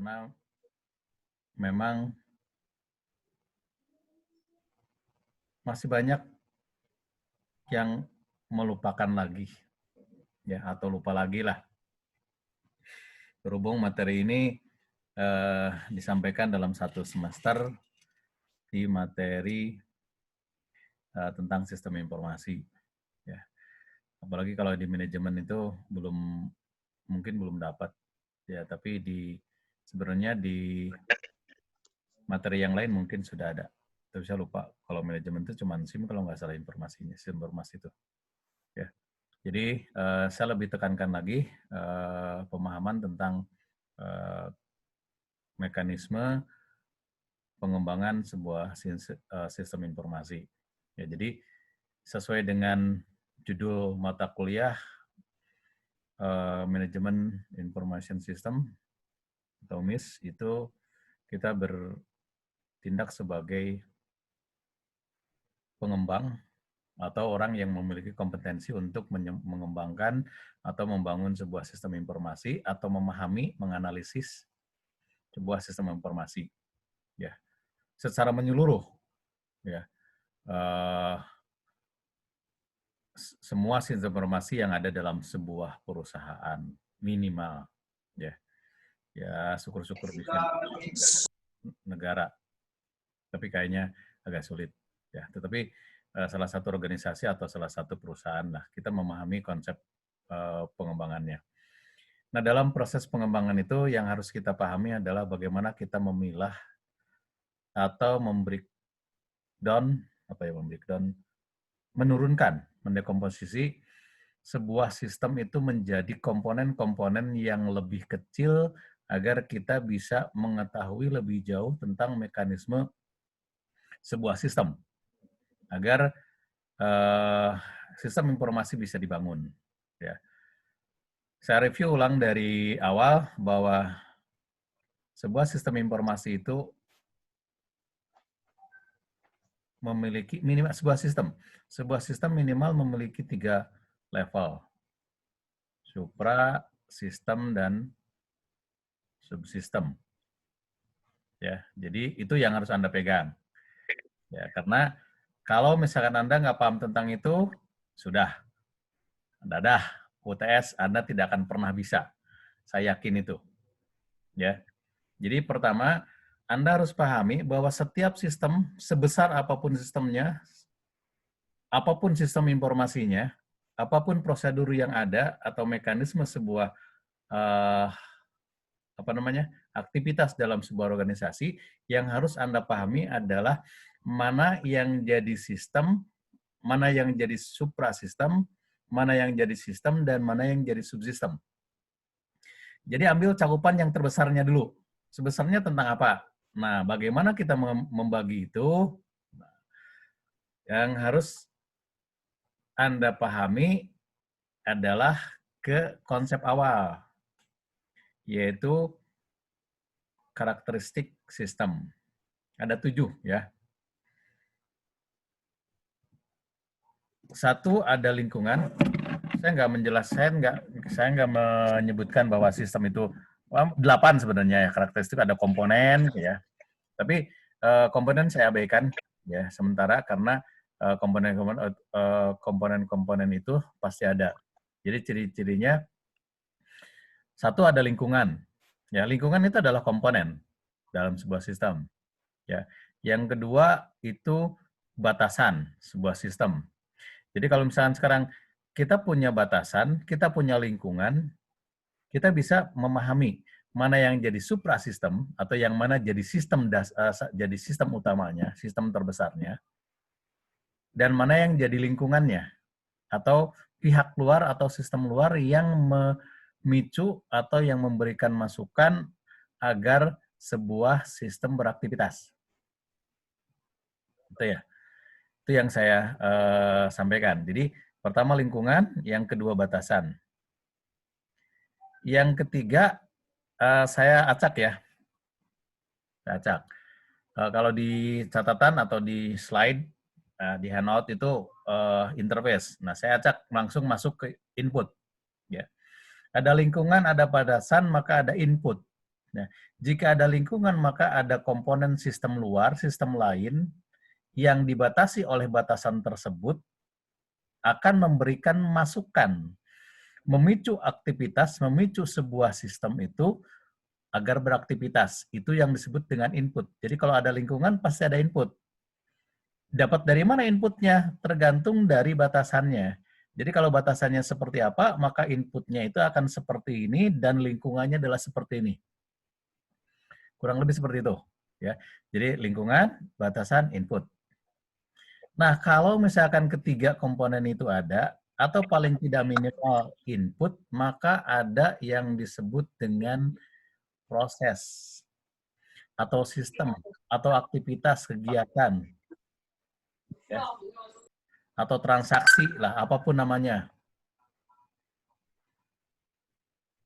karena memang masih banyak yang melupakan lagi, ya, atau lupa lagi lah. Berhubung materi ini disampaikan dalam satu semester di materi tentang sistem informasi, ya. Apalagi kalau di manajemen itu mungkin belum dapat, ya. Tapi sebenarnya di materi yang lain mungkin sudah ada. Tapi saya lupa kalau manajemen itu cuma SIM kalau nggak salah informasinya, SIM informasi itu. Ya. Jadi saya lebih tekankan lagi pemahaman tentang mekanisme pengembangan sebuah sistem informasi. Ya, jadi sesuai dengan judul mata kuliah Manajemen Information System atau MIS, itu kita bertindak sebagai pengembang atau orang yang memiliki kompetensi untuk mengembangkan atau membangun sebuah sistem informasi atau memahami, menganalisis sebuah sistem informasi, ya, secara menyeluruh, ya. Semua sistem informasi yang ada dalam sebuah perusahaan minimal, ya, ya syukur-syukur bisa negara, tapi kayaknya agak sulit, ya. Tetapi salah satu organisasi atau salah satu perusahaan lah, kita memahami konsep pengembangannya. Nah, dalam proses pengembangan itu yang harus kita pahami adalah bagaimana kita memilah atau menurunkan, mendekomposisi sebuah sistem itu menjadi komponen-komponen yang lebih kecil agar kita bisa mengetahui lebih jauh tentang mekanisme sebuah sistem, agar sistem informasi bisa dibangun. Ya. Saya review ulang dari awal bahwa sebuah sistem informasi itu memiliki minimal sebuah sistem minimal memiliki 3 level: supra, sistem, dan subsistem. Ya, jadi itu yang harus Anda pegang. Ya, karena kalau misalkan Anda nggak paham tentang itu, sudah, dadah, UTS Anda tidak akan pernah bisa. Saya yakin itu. Ya, jadi pertama, Anda harus pahami bahwa setiap sistem, sebesar apapun sistemnya, apapun sistem informasinya, apapun prosedur yang ada atau mekanisme sebuah aktivitas dalam sebuah organisasi, yang harus Anda pahami adalah mana yang jadi sistem, mana yang jadi suprasistem, mana yang jadi sistem, dan mana yang jadi subsistem. Jadi ambil cakupan yang terbesarnya dulu. Sebesarnya tentang apa? Nah, bagaimana kita membagi itu? Yang harus Anda pahami adalah ke konsep awal, yaitu karakteristik sistem. Ada 7, ya. 1 ada lingkungan. Saya nggak menyebutkan bahwa sistem itu 8 sebenarnya, ya, karakteristik. Ada komponen, ya. Tapi komponen saya abaikan, ya, sementara, karena komponen-komponen itu pasti ada. Jadi ciri-cirinya, 1 ada lingkungan. Ya, lingkungan itu adalah komponen dalam sebuah sistem. Ya. Yang kedua itu batasan sebuah sistem. Jadi kalau misalkan sekarang kita punya batasan, kita punya lingkungan, kita bisa memahami mana yang jadi suprasistem atau yang mana jadi sistem utamanya, sistem terbesarnya, dan mana yang jadi lingkungannya atau pihak luar atau sistem luar yang memicu atau yang memberikan masukan agar sebuah sistem beraktivitas. Itu ya. Itu yang saya sampaikan. Jadi pertama lingkungan, yang kedua batasan. Yang ketiga saya acak, ya. Saya acak. Kalau di catatan atau di slide, di handout itu interface. Nah, saya acak langsung masuk ke input. Ya. Ada lingkungan, ada batasan, maka ada input. Nah, jika ada lingkungan, maka ada komponen sistem luar, sistem lain, yang dibatasi oleh batasan tersebut akan memberikan masukan, memicu aktivitas, memicu sebuah sistem itu agar beraktivitas. Itu yang disebut dengan input. Jadi kalau ada lingkungan, pasti ada input. Dapat dari mana inputnya? Tergantung dari batasannya. Jadi kalau batasannya seperti apa, maka inputnya itu akan seperti ini dan lingkungannya adalah seperti ini. Kurang lebih seperti itu. Ya. Jadi lingkungan, batasan, input. Nah, kalau misalkan ketiga komponen itu ada, atau paling tidak minimal input, maka ada yang disebut dengan proses, atau sistem, atau aktivitas kegiatan, ya, atau transaksi lah, apapun namanya.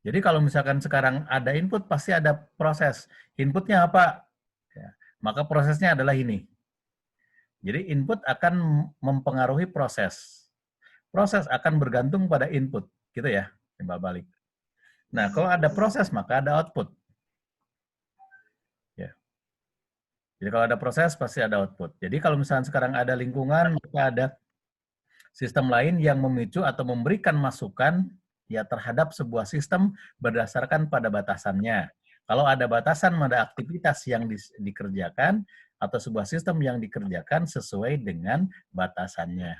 Jadi kalau misalkan sekarang ada input, pasti ada proses. Inputnya apa? Ya, maka prosesnya adalah ini. Jadi input akan mempengaruhi proses. Proses akan bergantung pada input, gitu ya, timbal balik. Nah, kalau ada proses, maka ada output. Ya. Jadi kalau ada proses, pasti ada output. Jadi kalau misalnya sekarang ada lingkungan, maka ada sistem lain yang memicu atau memberikan masukan ya terhadap sebuah sistem berdasarkan pada batasannya. Kalau ada batasan pada aktivitas yang dikerjakan atau sebuah sistem yang dikerjakan sesuai dengan batasannya.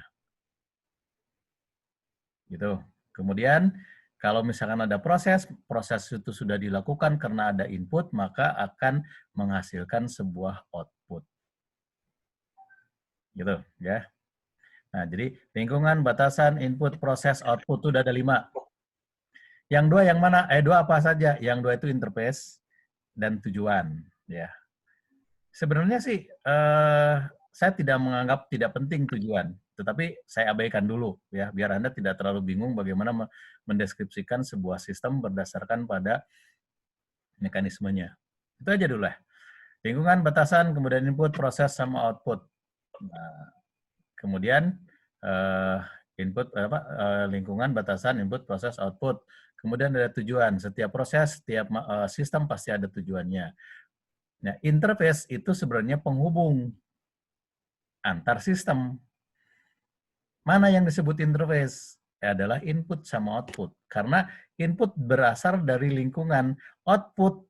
Gitu. Kemudian kalau misalkan ada proses, proses itu sudah dilakukan karena ada input, maka akan menghasilkan sebuah output. Gitu ya. Nah, jadi lingkungan, batasan, input, proses, output itu udah ada 5. Yang 2 yang mana? Dua apa saja? Yang 2 itu interface dan tujuan. Ya. Sebenarnya sih saya tidak menganggap tidak penting tujuan, tetapi saya abaikan dulu ya, biar Anda tidak terlalu bingung bagaimana mendeskripsikan sebuah sistem berdasarkan pada mekanismenya. Itu aja dulu lah. Lingkungan, batasan, kemudian input, proses, sama output. Nah, kemudian input lingkungan, batasan, input, proses, output. Kemudian ada tujuan. Setiap proses, setiap sistem pasti ada tujuannya. Nah, interface itu sebenarnya penghubung antar sistem. Mana yang disebut interface? Adalah input sama output. Karena input berasal dari lingkungan, output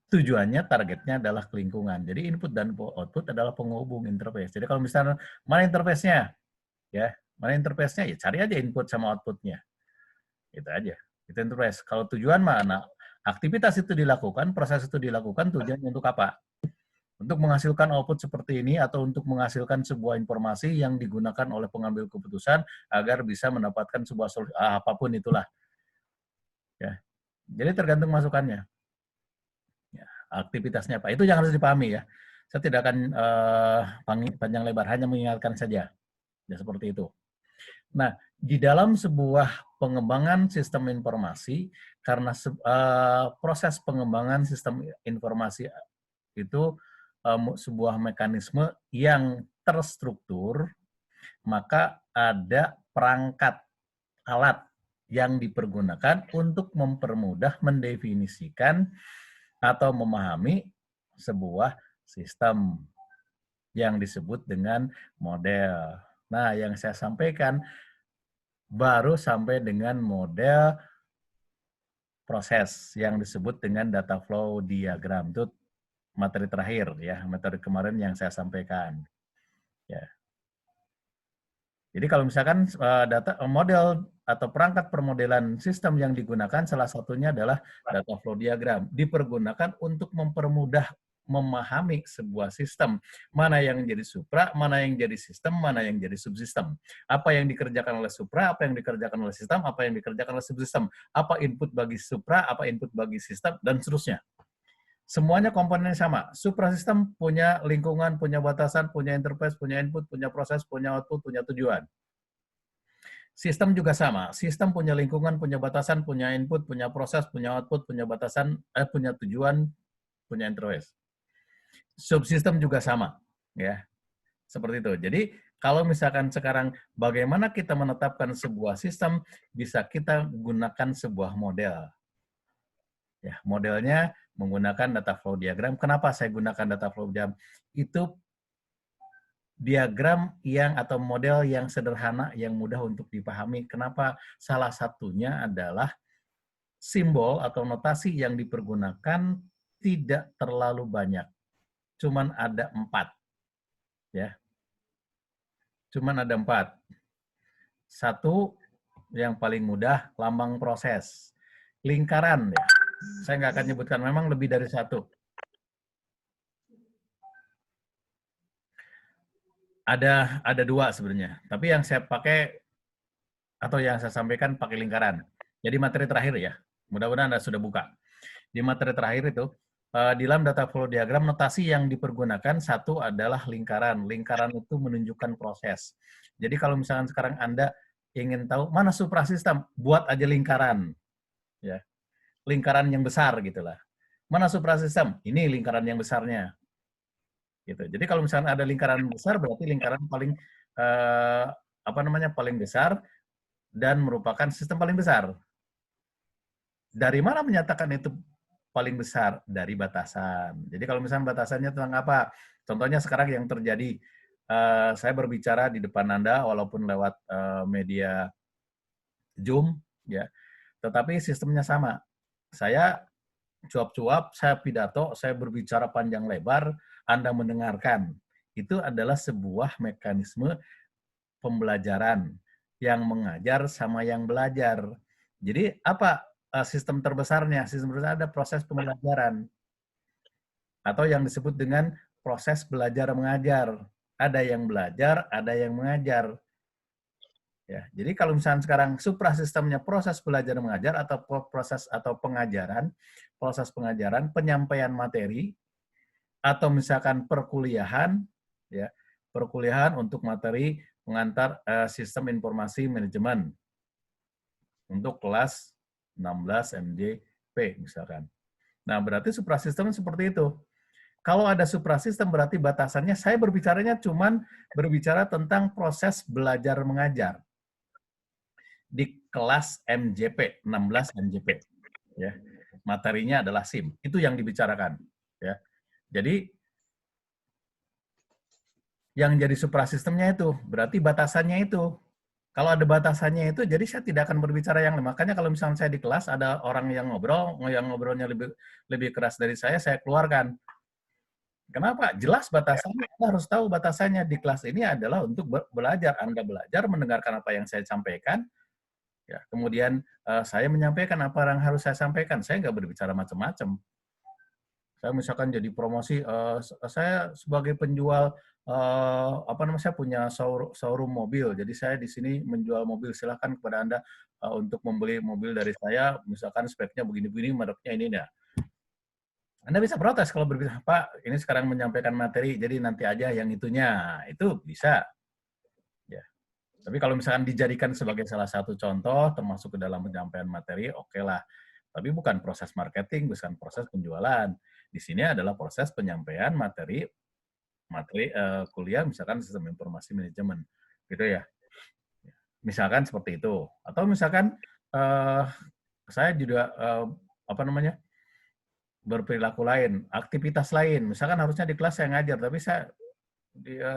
tujuannya, targetnya adalah ke lingkungan. Jadi input dan output adalah penghubung interface. Jadi kalau misalnya mana interface-nya? Ya, mana interface-nya? Ya cari aja input sama output-nya. Itu aja. Itu interface. Kalau tujuan mana? Aktivitas itu dilakukan, proses itu dilakukan, tujuannya untuk apa? Untuk menghasilkan output seperti ini atau untuk menghasilkan sebuah informasi yang digunakan oleh pengambil keputusan agar bisa mendapatkan sebuah solusi, apapun itulah. Ya. Jadi tergantung masukannya. Ya, aktivitasnya apa? Itu yang harus dipahami ya. Saya tidak akan panjang lebar, hanya mengingatkan saja. Ya, seperti itu. Nah, di dalam sebuah pengembangan sistem informasi, karena proses pengembangan sistem informasi itu sebuah mekanisme yang terstruktur, maka ada perangkat alat yang dipergunakan untuk mempermudah mendefinisikan atau memahami sebuah sistem yang disebut dengan model. Nah, yang saya sampaikan baru sampai dengan model proses yang disebut dengan data flow diagram. Itu materi terakhir ya, materi kemarin yang saya sampaikan. Ya. Jadi kalau misalkan data model atau perangkat permodelan sistem yang digunakan salah satunya adalah data flow diagram, dipergunakan untuk mempermudah memahami sebuah sistem, mana yang jadi supra, mana yang jadi sistem, mana yang jadi subsistem. Apa yang dikerjakan oleh supra, apa yang dikerjakan oleh sistem, apa yang dikerjakan oleh subsistem, apa input bagi supra, apa input bagi sistem, dan seterusnya. Semuanya komponennya sama. Suprasistem punya lingkungan, punya batasan, punya interface, punya input, punya proses, punya output, punya tujuan. Sistem juga sama. Sistem punya lingkungan, punya batasan, punya input, punya proses, punya output, punya batasan, punya tujuan, punya interface. Subsistem juga sama, ya. Seperti itu. Jadi kalau misalkan sekarang bagaimana kita menetapkan sebuah sistem, bisa kita gunakan sebuah model. Ya, modelnya menggunakan data flow diagram. Kenapa saya gunakan data flow diagram? Itu diagram yang atau model yang sederhana, yang mudah untuk dipahami. Kenapa? Salah satunya adalah simbol atau notasi yang dipergunakan tidak terlalu banyak. Cuman ada 4. Ya. Cuman ada 4. Satu, yang paling mudah, lambang proses. Lingkaran, ya. Saya nggak akan nyebutkan, memang lebih dari 1. Ada 2 sebenarnya, tapi yang saya pakai atau yang saya sampaikan pakai lingkaran. Jadi materi terakhir ya, mudah-mudahan Anda sudah buka. Di materi terakhir itu, di dalam data flow diagram, notasi yang dipergunakan satu adalah lingkaran. Lingkaran itu menunjukkan proses. Jadi kalau misalkan sekarang Anda ingin tahu mana suprasistem, buat aja lingkaran. Ya. Lingkaran yang besar gitulah. Mana suprasistem? Ini lingkaran yang besarnya. Gitu. Jadi kalau misalnya ada lingkaran besar, berarti lingkaran paling paling besar dan merupakan sistem paling besar. Dari mana menyatakan itu paling besar? Dari batasan. Jadi kalau misalnya batasannya tentang apa? Contohnya sekarang yang terjadi, saya berbicara di depan Anda walaupun lewat media Zoom, ya, tetapi sistemnya sama. Saya cuap-cuap, saya pidato, saya berbicara panjang lebar, Anda mendengarkan. Itu adalah sebuah mekanisme pembelajaran yang mengajar sama yang belajar. Jadi apa sistem terbesarnya? Sistem terbesar ada proses pembelajaran atau yang disebut dengan proses belajar mengajar. Ada yang belajar, ada yang mengajar. Ya, jadi kalau misalnya sekarang suprasistemnya proses belajar mengajar atau proses atau pengajaran, proses pengajaran, penyampaian materi, atau misalkan perkuliahan, ya, perkuliahan untuk materi pengantar sistem informasi manajemen untuk kelas 16 MJP misalkan. Nah, berarti suprasistem seperti itu. Kalau ada suprasistem berarti batasannya saya berbicaranya cuman berbicara tentang proses belajar mengajar di kelas MJP, 16 MJP. Ya. Materinya adalah SIM. Itu yang dibicarakan. Ya. Jadi, yang jadi suprasistemnya itu, berarti batasannya itu. Kalau ada batasannya itu, jadi saya tidak akan berbicara yang lain. Makanya kalau misalnya saya di kelas, ada orang yang ngobrolnya lebih keras dari saya keluarkan. Kenapa? Jelas batasannya, Anda harus tahu batasannya. Di kelas ini adalah untuk belajar. Anda belajar, mendengarkan apa yang saya sampaikan, ya, kemudian saya menyampaikan apa yang harus saya sampaikan. Saya nggak berbicara macam-macam. Saya misalkan jadi promosi, saya sebagai penjual, saya punya showroom mobil, jadi saya di sini menjual mobil, silahkan kepada Anda untuk membeli mobil dari saya, misalkan speknya begini-begini, mereknya ini, ya. Anda bisa protes kalau berbicara, Pak, ini sekarang menyampaikan materi, jadi nanti aja yang itunya, itu bisa. Ya. Tapi kalau misalkan dijadikan sebagai salah satu contoh, termasuk ke dalam penyampaian materi, oke lah. Tapi bukan proses marketing, bukan proses penjualan. Di sini adalah proses penyampaian materi kuliah, misalkan sistem informasi manajemen, gitu ya. Misalkan seperti itu. Atau misalkan saya juga berperilaku lain, aktivitas lain. Misalkan harusnya di kelas saya ngajar, tapi saya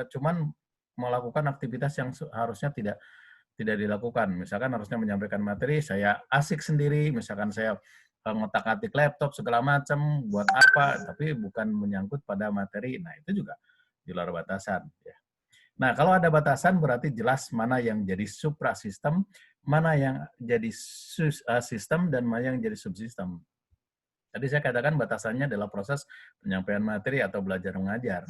cuman melakukan aktivitas yang harusnya tidak dilakukan. Misalkan harusnya menyampaikan materi, saya asik sendiri, misalkan saya ngotak-atik laptop segala macam, buat apa, tapi bukan menyangkut pada materi. Nah, itu juga di luar batasan. Ya. Nah, kalau ada batasan berarti jelas mana yang jadi suprasistem, mana yang jadi sistem, dan mana yang jadi subsistem. Tadi saya katakan batasannya adalah proses penyampaian materi atau belajar mengajar.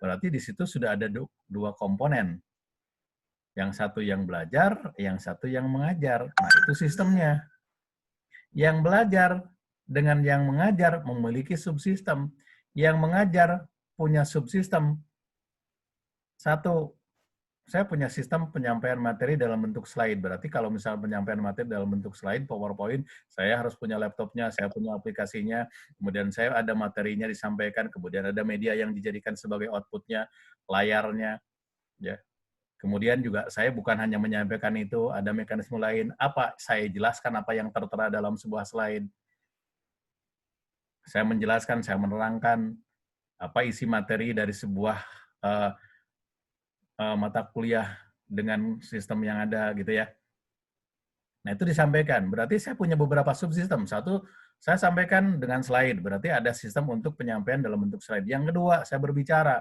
Berarti di situ sudah ada 2 komponen. Yang satu yang belajar, yang satu yang mengajar. Nah, itu sistemnya. Yang belajar dengan yang mengajar memiliki subsistem. Yang mengajar punya subsistem. Satu, saya punya sistem penyampaian materi dalam bentuk slide. Berarti kalau misalnya penyampaian materi dalam bentuk slide, PowerPoint, saya harus punya laptopnya, saya punya aplikasinya, kemudian saya ada materinya disampaikan, kemudian ada media yang dijadikan sebagai outputnya, layarnya, ya. Kemudian juga saya bukan hanya menyampaikan itu, ada mekanisme lain. Apa? Saya jelaskan apa yang tertera dalam sebuah slide. Saya menjelaskan, saya menerangkan apa isi materi dari sebuah mata kuliah dengan sistem yang ada gitu ya. Nah, itu disampaikan. Berarti saya punya beberapa subsistem. Satu, saya sampaikan dengan slide. Berarti ada sistem untuk penyampaian dalam bentuk slide. Yang kedua, saya berbicara.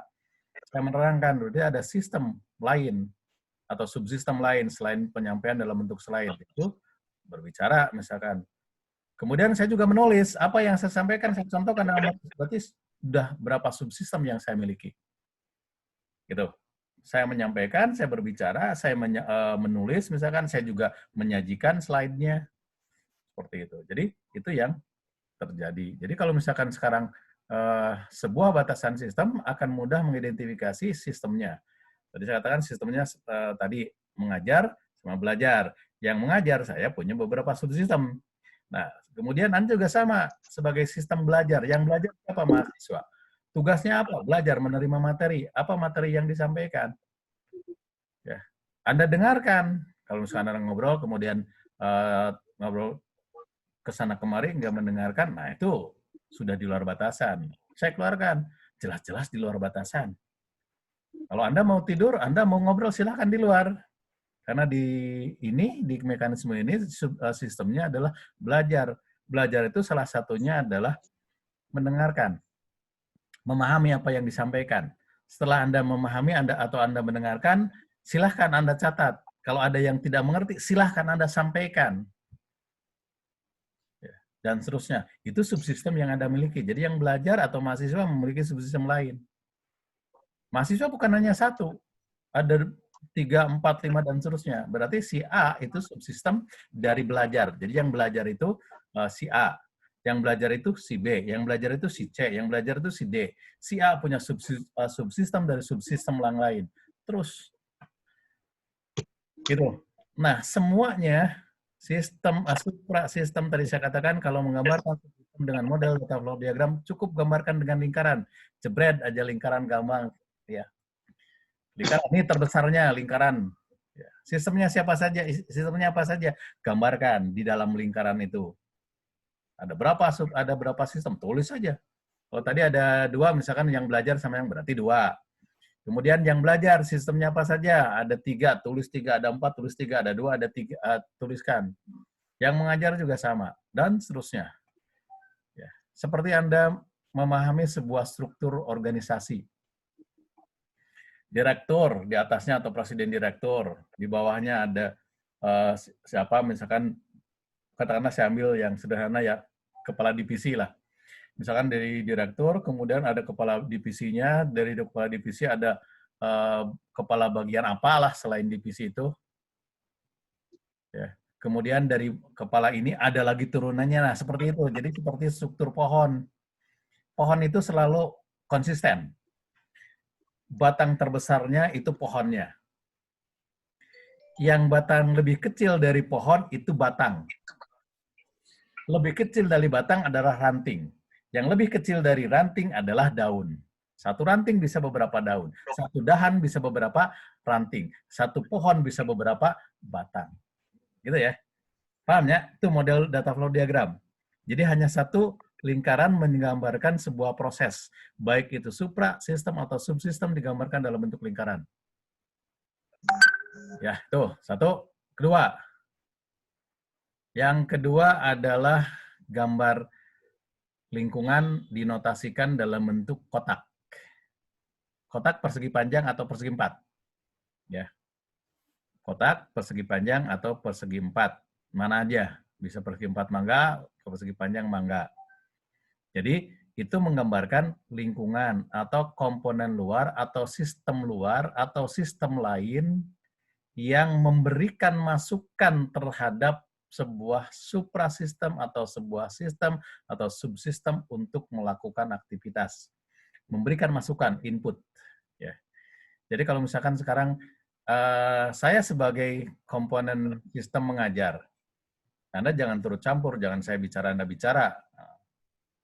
Saya menerangkan. Berarti ada sistem lain atau subsistem lain selain penyampaian dalam bentuk slide. Itu berbicara misalkan. Kemudian saya juga menulis. Apa yang saya sampaikan, saya contohkan dalam berarti sudah berapa subsistem yang saya miliki. Gitu. Saya menyampaikan, saya berbicara, saya menulis, misalkan saya juga menyajikan slide-nya, seperti itu. Jadi itu yang terjadi. Jadi kalau misalkan sekarang sebuah batasan sistem akan mudah mengidentifikasi sistemnya. Tadi saya katakan sistemnya tadi mengajar sama belajar. Yang mengajar saya punya beberapa subsistem. Nah, kemudian Anda juga sama sebagai sistem belajar. Yang belajar siapa? Mahasiswa. Tugasnya apa? Belajar, menerima materi. Apa materi yang disampaikan? Ya. Anda dengarkan. Kalau misalnya Anda ngobrol, kemudian ngobrol ke sana kemari, nggak mendengarkan, nah itu sudah di luar batasan. Saya keluarkan. Jelas-jelas di luar batasan. Kalau Anda mau tidur, Anda mau ngobrol, silahkan di luar. Karena di mekanisme ini, sistemnya adalah belajar. Belajar itu salah satunya adalah mendengarkan. Memahami apa yang disampaikan. Setelah Anda memahami atau Anda mendengarkan, silahkan Anda catat. Kalau ada yang tidak mengerti, silahkan Anda sampaikan. Dan seterusnya. Itu subsistem yang Anda miliki. Jadi yang belajar atau mahasiswa memiliki subsistem lain. Mahasiswa bukan hanya satu. Ada 3, 4, 5, dan seterusnya. Berarti si A itu subsistem dari belajar. Jadi yang belajar itu si A. Yang belajar itu si B. Yang belajar itu si C. Yang belajar itu si D. Si A punya subsistem dari subsistem yang lain. Terus. Gitu. Nah, semuanya sistem supra sistem tadi saya katakan kalau menggambarkan sistem dengan model data flow diagram cukup gambarkan dengan lingkaran. Jebret aja lingkaran gampang ya. Lingkaran ini terbesarnya lingkaran. Ya. Sistemnya siapa saja? Sistemnya apa saja? Gambarkan di dalam lingkaran itu. Ada berapa sistem? Tulis saja. Kalau tadi ada 2 misalkan yang belajar sama yang berarti 2. Kemudian yang belajar sistemnya apa saja? Ada 3, tulis 3, ada 4, tulis 3, ada 2, ada 3, tuliskan. Yang mengajar juga sama, dan seterusnya. Ya. Seperti Anda memahami sebuah struktur organisasi. Direktur di atasnya atau presiden direktur, di bawahnya ada siapa, misalkan katakanlah saya ambil yang sederhana ya, kepala divisi lah. Misalkan dari direktur, kemudian ada kepala divisinya, dari kepala divisi ada kepala bagian apalah selain divisi itu. Ya. Kemudian dari kepala ini ada lagi turunannya, nah seperti itu. Jadi seperti struktur pohon. Pohon itu selalu konsisten. Batang terbesarnya itu pohonnya. Yang batang lebih kecil dari pohon itu batang. Lebih kecil dari batang adalah ranting. Yang lebih kecil dari ranting adalah daun. Satu ranting bisa beberapa daun. Satu dahan bisa beberapa ranting. Satu pohon bisa beberapa batang. Gitu ya. Paham ya? Itu model data flow diagram. Jadi hanya satu lingkaran menggambarkan sebuah proses. Baik itu supra, sistem, atau subsistem digambarkan dalam bentuk lingkaran. Ya, tuh. Satu. Kedua. Yang kedua adalah gambar lingkungan dinotasikan dalam bentuk kotak. Kotak persegi panjang atau persegi 4. Ya. Kotak persegi panjang atau persegi 4. Mana aja. Bisa persegi 4 mangga, persegi panjang mangga. Jadi itu menggambarkan lingkungan atau komponen luar atau sistem lain yang memberikan masukan terhadap sebuah suprasistem atau sebuah sistem atau subsistem untuk melakukan aktivitas. Memberikan masukan, input. Ya. Jadi kalau misalkan sekarang saya sebagai komponen sistem mengajar, Anda jangan turut campur, jangan saya bicara, Anda bicara.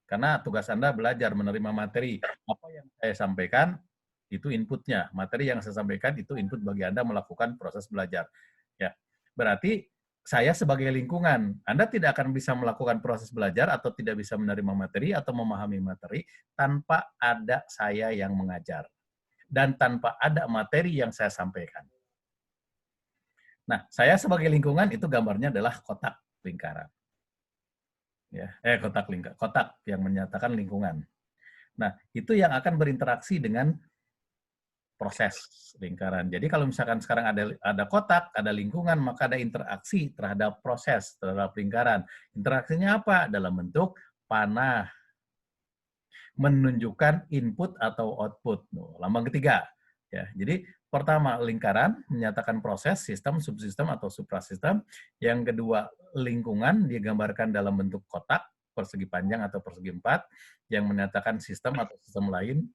Karena tugas Anda belajar, menerima materi. Apa yang saya sampaikan, itu inputnya. Materi yang saya sampaikan, itu input bagi Anda melakukan proses belajar. Ya, berarti saya sebagai lingkungan. Anda tidak akan bisa melakukan proses belajar atau tidak bisa menerima materi atau memahami materi tanpa ada saya yang mengajar. Dan tanpa ada materi yang saya sampaikan. Nah, saya sebagai lingkungan itu gambarnya adalah kotak lingkaran. Ya, kotak yang menyatakan lingkungan. Nah, itu yang akan berinteraksi dengan proses lingkaran. Jadi kalau misalkan sekarang ada kotak, ada lingkungan, maka ada interaksi terhadap proses, terhadap lingkaran. Interaksinya apa? Dalam bentuk panah, menunjukkan input atau output. Lambang ketiga. Ya, jadi pertama lingkaran menyatakan proses, sistem, subsistem atau suprasistem. Yang kedua lingkungan digambarkan dalam bentuk kotak, persegi panjang atau persegi empat, yang menyatakan sistem atau sistem lain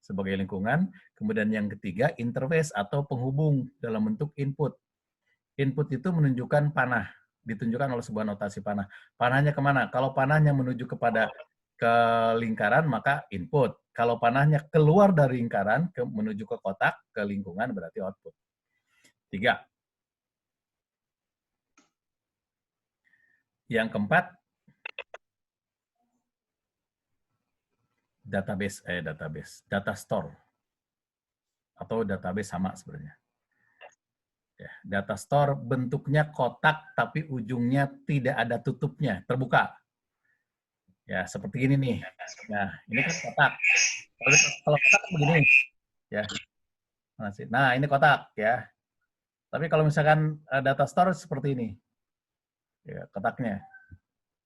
sebagai lingkungan. Kemudian yang ketiga interface atau penghubung dalam bentuk input. Input itu menunjukkan panah, ditunjukkan oleh sebuah notasi panah. Panahnya kemana? Kalau panahnya menuju kepada ke lingkaran, maka input. Kalau panahnya keluar dari lingkaran, menuju ke kotak, ke lingkungan, berarti output. 3. Yang keempat, data store. Atau database sama sebenarnya. Ya, data store bentuknya kotak, tapi ujungnya tidak ada tutupnya, terbuka. Ya, seperti ini nih. Nah, ini kan kotak. Kalau kotak begini, ya. Nah, ini kotak, ya. Tapi kalau misalkan data store seperti ini, ya, kotaknya.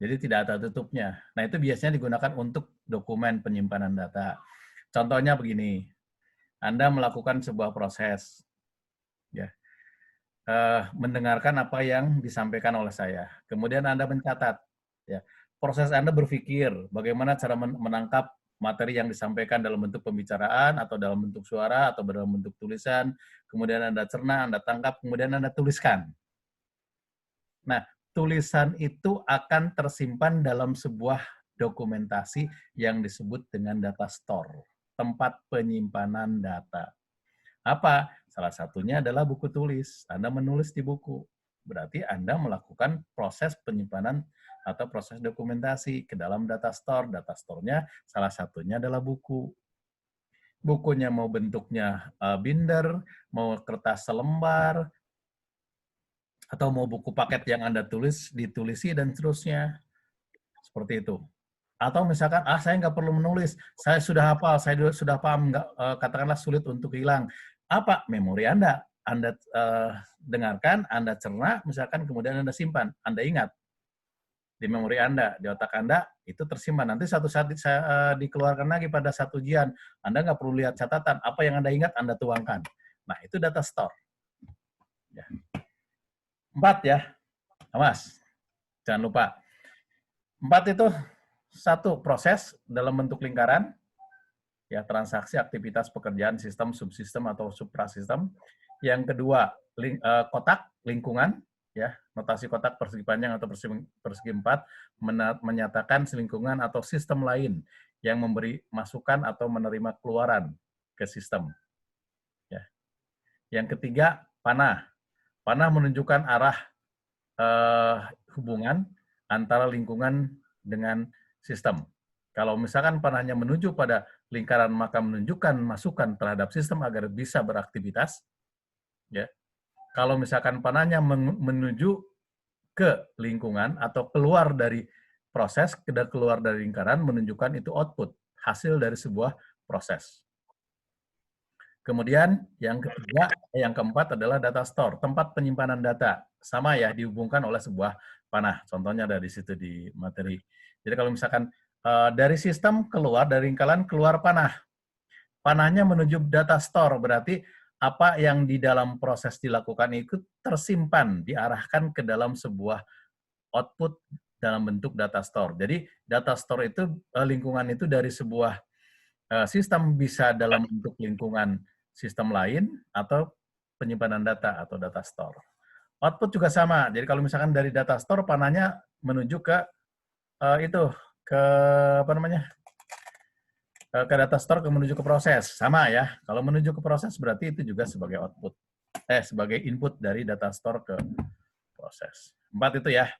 Jadi tidak ada tutupnya. Nah, itu biasanya digunakan untuk dokumen penyimpanan data. Contohnya begini, Anda melakukan sebuah proses, ya, mendengarkan apa yang disampaikan oleh saya. Kemudian Anda mencatat, ya, proses Anda berpikir bagaimana cara menangkap materi yang disampaikan dalam bentuk pembicaraan atau dalam bentuk suara atau dalam bentuk tulisan. Kemudian Anda cerna, Anda tangkap, kemudian Anda tuliskan. Nah, tulisan itu akan tersimpan dalam sebuah dokumentasi yang disebut dengan data store, tempat penyimpanan data. Apa? Salah satunya adalah buku tulis. Anda menulis di buku. Berarti Anda melakukan proses penyimpanan atau proses dokumentasi ke dalam data store. Data store-nya salah satunya adalah buku. Bukunya mau bentuknya binder, mau kertas selembar, atau mau buku paket yang Anda tulis, ditulisi, dan seterusnya. Seperti itu. Atau misalkan, saya nggak perlu menulis, saya sudah hafal, saya sudah paham, katakanlah sulit untuk hilang. Apa? Memori Anda. Anda dengarkan, Anda cerna, misalkan kemudian Anda simpan, Anda ingat. Di memori Anda, di otak Anda, itu tersimpan. Nanti suatu saat dikeluarkan lagi pada satu ujian, Anda nggak perlu lihat catatan, apa yang Anda ingat, Anda tuangkan. Nah, itu data store. Ya. 4 ya, Mas. Jangan lupa. 4 itu satu, proses dalam bentuk lingkaran, ya, transaksi, aktivitas, pekerjaan, sistem, subsistem, atau suprasistem. Yang kedua, kotak, lingkungan, ya, notasi kotak persegi panjang atau persegi empat, menyatakan lingkungan atau sistem lain yang memberi masukan atau menerima keluaran ke sistem. Ya. Yang ketiga, panah. Panah menunjukkan arah hubungan antara lingkungan dengan sistem. Kalau misalkan panahnya menuju pada lingkaran, maka menunjukkan masukan terhadap sistem agar bisa beraktivitas. Ya. Kalau misalkan panahnya menuju ke lingkungan atau keluar dari proses, keluar dari lingkaran, menunjukkan itu output, hasil dari sebuah proses. Kemudian yang ketiga, yang keempat adalah data store, tempat penyimpanan data. Sama ya, dihubungkan oleh sebuah panah. Contohnya ada di situ di materi. Jadi kalau misalkan dari sistem keluar, dari lingkaran keluar panah. Panahnya menuju data store, berarti apa yang di dalam proses dilakukan itu tersimpan, diarahkan ke dalam sebuah output dalam bentuk data store. Jadi data store itu, lingkungan itu dari sebuah sistem bisa dalam bentuk lingkungan sistem lain atau penyimpanan data atau data store. Output juga sama. Jadi kalau misalkan dari data store panahnya menuju ke ke apa namanya? Ke data store menuju ke proses. Sama ya. Kalau menuju ke proses berarti itu juga sebagai output. Sebagai input dari data store ke proses. 4 itu ya.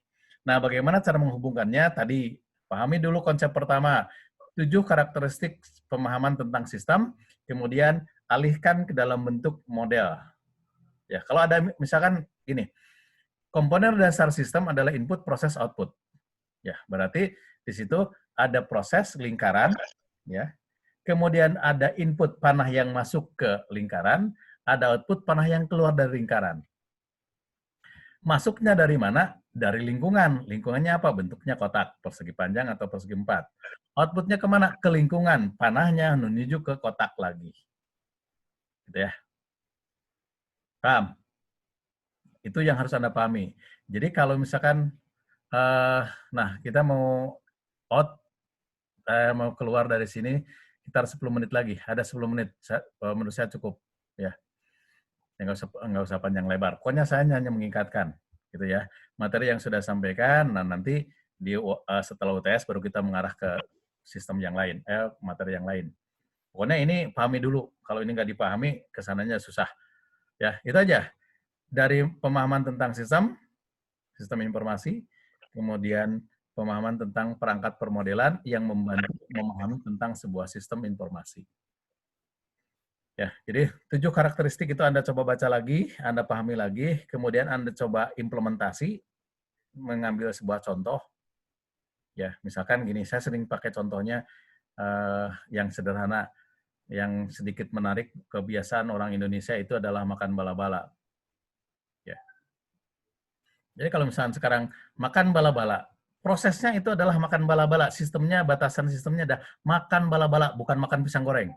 Nah, bagaimana cara menghubungkannya? Tadi pahami dulu konsep pertama, 7 karakteristik pemahaman tentang sistem, kemudian alihkan ke dalam bentuk model. Ya, kalau ada misalkan gini, komponen dasar sistem adalah input, proses, output. Ya, berarti di situ ada proses lingkaran, ya. Kemudian ada input panah yang masuk ke lingkaran, ada output panah yang keluar dari lingkaran. Masuknya dari mana? Dari lingkungan. Lingkungannya apa? Bentuknya kotak, persegi panjang atau persegi 4. Outputnya kemana? Ke lingkungan. Panahnya menuju ke kotak lagi. Gitu ya. Paham? Itu yang harus Anda pahami. Jadi kalau misalkan, nah kita mau mau keluar dari sini, sekitar 10 menit lagi. Ada 10 menit, menurut saya cukup. Ya, nggak usah panjang lebar. Pokoknya saya hanya mengingatkan, gitu ya. Materi yang sudah sampaikan, nah nanti setelah UTS baru kita mengarah ke sistem yang lain, materi yang lain. Pokoknya ini pahami dulu. Kalau ini nggak dipahami, kesananya susah. Ya, itu aja. Dari pemahaman tentang sistem informasi, kemudian pemahaman tentang perangkat permodelan yang membantu memahami tentang sebuah sistem informasi. Ya, jadi 7 karakteristik itu Anda coba baca lagi, Anda pahami lagi, kemudian Anda coba implementasi, mengambil sebuah contoh. Ya, misalkan gini, saya sering pakai contohnya yang sederhana, yang sedikit menarik, kebiasaan orang Indonesia itu adalah makan bala-bala. Ya. Jadi kalau misalkan sekarang makan bala-bala, prosesnya itu adalah makan bala-bala, sistemnya, batasan sistemnya ada makan bala-bala, bukan makan pisang goreng.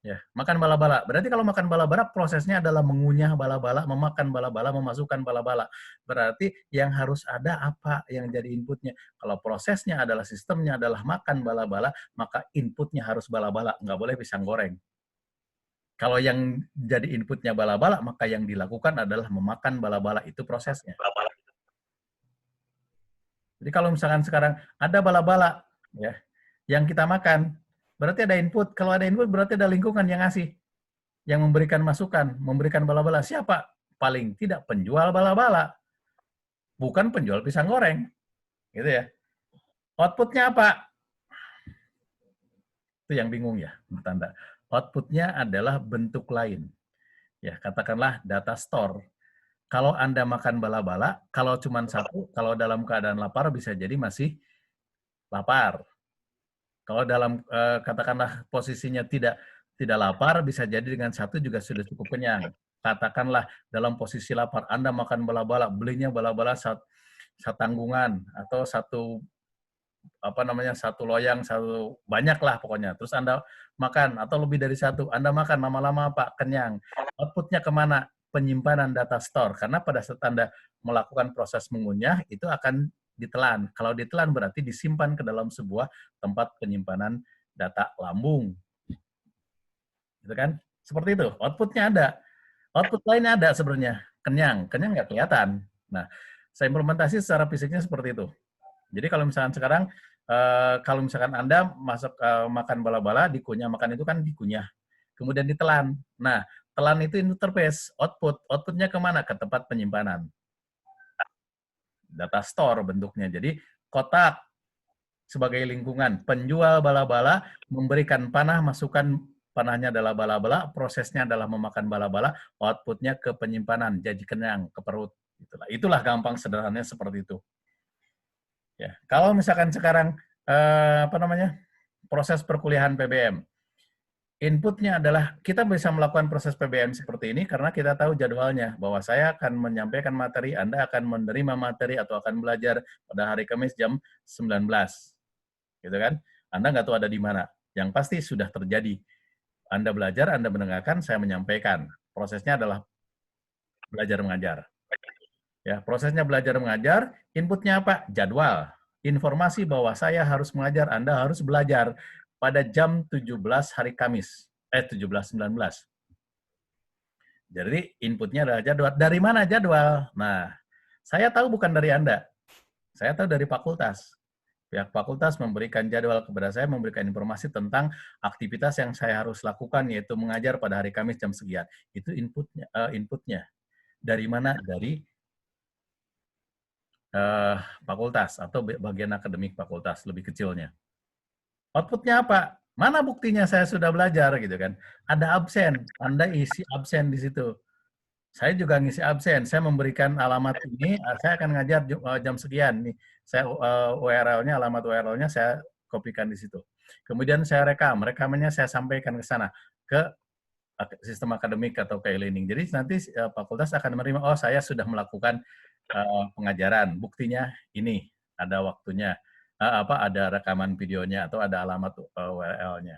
Ya, makan bala-bala. Berarti kalau makan bala-bala, prosesnya adalah mengunyah bala-bala, memakan bala-bala, memasukkan bala-bala. Berarti yang harus ada apa yang jadi inputnya. Kalau prosesnya adalah sistemnya adalah makan bala-bala, maka inputnya harus bala-bala. Nggak boleh pisang goreng. Kalau yang jadi inputnya bala-bala, maka yang dilakukan adalah memakan bala-bala. Itu prosesnya. Jadi kalau misalkan sekarang ada bala-bala, ya, yang kita makan, berarti ada input. Kalau ada input, berarti ada lingkungan yang ngasih, yang memberikan masukan, memberikan bala-bala. Siapa? Paling tidak penjual bala-bala, bukan penjual pisang goreng. Gitu ya. Outputnya apa? Itu yang bingung ya, tanda. Outputnya adalah bentuk lain. Ya, katakanlah data store. Kalau Anda makan bala-bala, kalau cuma satu, kalau dalam keadaan lapar bisa jadi masih lapar. Kalau dalam katakanlah posisinya tidak lapar, bisa jadi dengan satu juga sudah cukup kenyang. Katakanlah dalam posisi lapar, Anda makan bala-bala, belinya bala-bala satanggungan atau satu loyang, satu banyak lah pokoknya. Terus Anda makan atau lebih dari satu, Anda makan lama-lama apa? Kenyang. Outputnya kemana? Penyimpanan data store. Karena pada saat Anda melakukan proses mengunyah, itu akan ditelan. Kalau ditelan berarti disimpan ke dalam sebuah tempat penyimpanan data lambung. Gitu kan? Seperti itu. Outputnya ada. Output lainnya ada sebenarnya. Kenyang. Kenyang nggak kelihatan. Nah, saya implementasi secara fisiknya seperti itu. Jadi kalau misalkan sekarang, kalau misalkan Anda makan bala-bala, dikunyah, makan itu kan dikunyah. Kemudian ditelan. Nah, telan itu interface, output. Outputnya kemana? Ke tempat penyimpanan. Data store bentuknya. Jadi kotak sebagai lingkungan. Penjual bala-bala memberikan panah, masukkan panahnya adalah bala-bala, prosesnya adalah memakan bala-bala, outputnya ke penyimpanan, jadi kenyang, ke perut. Itulah gampang sederhananya seperti itu. Ya, kalau misalkan sekarang proses perkuliahan PBM, inputnya adalah kita bisa melakukan proses PBM seperti ini karena kita tahu jadwalnya, bahwa saya akan menyampaikan materi, Anda akan menerima materi atau akan belajar pada hari Kamis jam 19. Gitu kan? Anda nggak tahu ada di mana. Yang pasti sudah terjadi. Anda belajar, Anda mendengarkan, saya menyampaikan. Prosesnya adalah belajar mengajar. Ya, prosesnya belajar mengajar, inputnya apa? Jadwal. Informasi bahwa saya harus mengajar, Anda harus belajar pada jam 17 hari Kamis. 17-19. Jadi inputnya adalah jadwal. Dari mana jadwal? Nah, saya tahu bukan dari Anda. Saya tahu dari fakultas. Pihak fakultas memberikan jadwal kepada saya, memberikan informasi tentang aktivitas yang saya harus lakukan, yaitu mengajar pada hari Kamis jam sekian. Itu inputnya. Dari mana? Dari fakultas atau bagian akademik fakultas lebih kecilnya. Outputnya apa? Mana buktinya saya sudah belajar gitu kan? Ada absen, Anda isi absen di situ. Saya juga ngisi absen. Saya memberikan alamat ini, saya akan ngajar jam sekian nih. Saya URL-nya, alamat URL-nya saya kopikan di situ. Kemudian saya rekamannya saya sampaikan ke sana ke sistem akademik atau ke e-learning. Jadi nanti fakultas akan menerima, oh saya sudah melakukan pengajaran, buktinya ini, ada waktunya, ada rekaman videonya atau ada alamat URL-nya.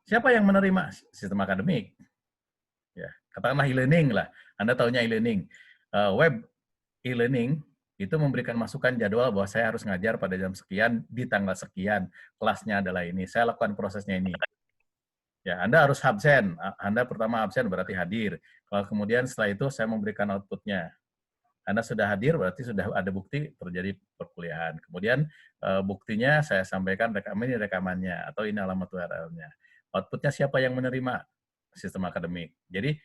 Siapa yang menerima? Sistem akademik. Ya, katakanlah e-learning lah. Anda tahunya e-learning. Web e-learning itu memberikan masukan jadwal bahwa saya harus ngajar pada jam sekian di tanggal sekian, kelasnya adalah ini, saya lakukan prosesnya ini. Ya, Anda harus absen. Anda pertama absen berarti hadir. Kalau kemudian setelah itu saya memberikan outputnya. Anda sudah hadir berarti sudah ada bukti terjadi perkuliahan. Kemudian buktinya saya sampaikan ini rekamannya atau ini alamat URL-nya. Outputnya siapa yang menerima? Sistem akademik. Jadi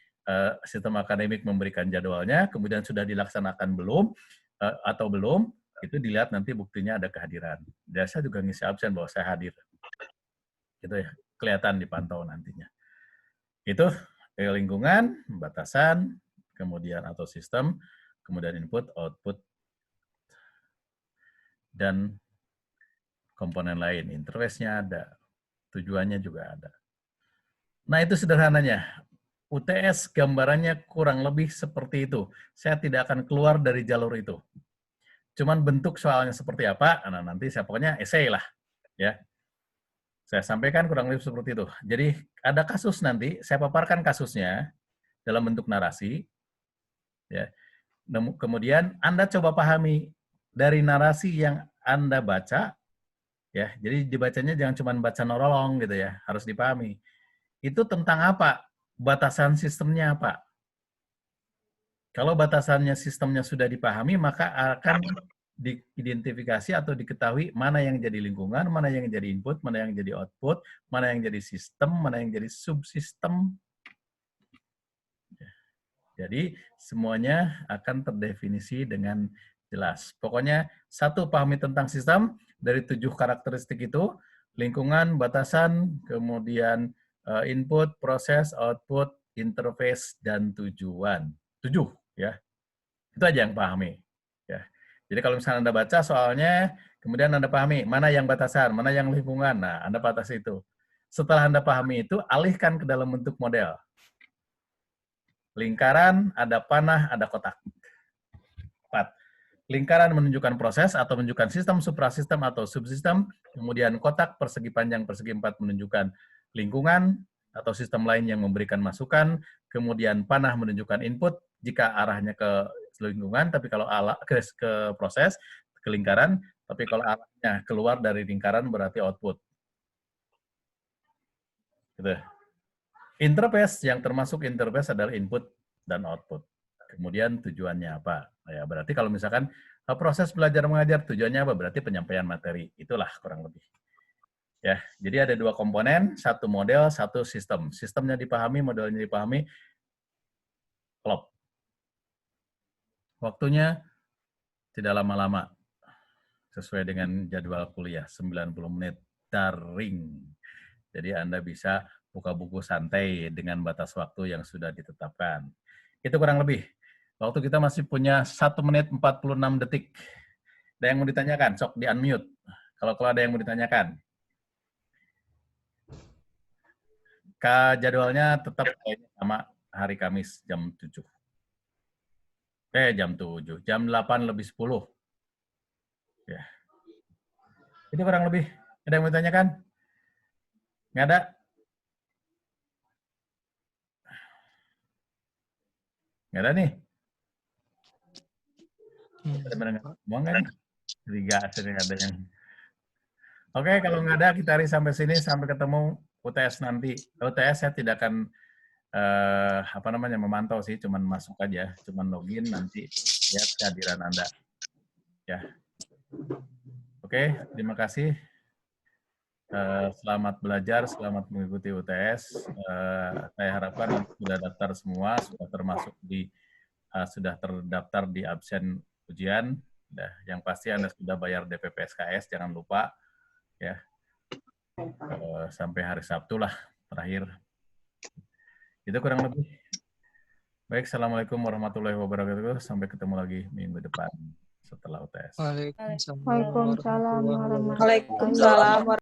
sistem akademik memberikan jadwalnya, kemudian sudah dilaksanakan belum atau belum, itu dilihat nanti buktinya ada kehadiran. Dan saya juga ngisi absen bahwa saya hadir. Gitu ya, kelihatan dipantau nantinya. Itu lingkungan, batasan, kemudian atau sistem, kemudian input, output, dan komponen lain. Interface-nya ada, tujuannya juga ada. Nah, itu sederhananya. UTS gambarannya kurang lebih seperti itu. Saya tidak akan keluar dari jalur itu. Cuman bentuk soalnya seperti apa, nah nanti saya pokoknya esai lah. Ya. Saya sampaikan kurang lebih seperti itu. Jadi ada kasus nanti, saya paparkan kasusnya dalam bentuk narasi. Ya. Kemudian Anda coba pahami dari narasi yang Anda baca, ya. Jadi dibacanya jangan cuma baca nolong gitu ya, harus dipahami. Itu tentang apa? Batasan sistemnya apa? Kalau batasannya sistemnya sudah dipahami, maka akan diidentifikasi atau diketahui mana yang jadi lingkungan, mana yang jadi input, mana yang jadi output, mana yang jadi sistem, mana yang jadi subsistem. Jadi semuanya akan terdefinisi dengan jelas. Pokoknya satu, pahami tentang sistem dari 7 karakteristik itu, lingkungan, batasan, kemudian input, proses, output, interface, dan tujuan. 7 ya. Itu aja yang pahami. Ya. Jadi kalau misalnya Anda baca soalnya, kemudian Anda pahami mana yang batasan, mana yang lingkungan, nah Anda batasi itu. Setelah Anda pahami itu, alihkan ke dalam bentuk model. Lingkaran, ada panah, ada kotak. 4. Lingkaran menunjukkan proses atau menunjukkan sistem, suprasistem atau subsistem. Kemudian kotak persegi panjang, persegi 4 menunjukkan lingkungan atau sistem lain yang memberikan masukan. Kemudian panah menunjukkan input jika arahnya ke lingkungan, tapi kalau ke proses, ke lingkaran, tapi kalau arahnya keluar dari lingkaran berarti output. Gitu. Interface, yang termasuk interface adalah input dan output. Kemudian tujuannya apa? Ya, berarti kalau misalkan proses belajar mengajar tujuannya apa? Berarti penyampaian materi. Itulah kurang lebih. Ya, jadi ada 2 komponen, 1 model, 1 sistem. Sistemnya dipahami, modelnya dipahami, klop. Waktunya tidak lama-lama. Sesuai dengan jadwal kuliah, 90 menit daring. Jadi Anda bisa buka buku santai dengan batas waktu yang sudah ditetapkan. Itu kurang lebih. Waktu kita masih punya 1 menit 46 detik. Ada yang mau ditanyakan? Sok di-unmute. Kalau ada yang mau ditanyakan. Jadwalnya tetap sama hari Kamis jam 7. Jam 7. Jam 8 lebih 10. Ya. Itu kurang lebih. Ada yang mau ditanyakan? Nggak ada? Nggak ada nih? Mau nggak nih? Sering ada yang... Oke, kalau nggak ada, kita hari sampai sini. Sampai ketemu UTS nanti. UTS saya tidak akan memantau sih, cuman masuk aja, cuman login, nanti lihat kehadiran Anda. Ya. Oke, terima kasih. Selamat belajar, selamat mengikuti UTS. Saya harapkan sudah daftar semua, sudah terdaftar di absen ujian. Nah, yang pasti Anda sudah bayar DP PSKS, jangan lupa ya. Sampai hari Sabtu lah terakhir. Itu kurang lebih. Baik, Assalamualaikum warahmatullahi wabarakatuh. Sampai ketemu lagi minggu depan setelah UTS. Waalaikumsalam Waalaikumsalam warahmatullahi warahmatullahi wabarakatuh. wabarakatuh.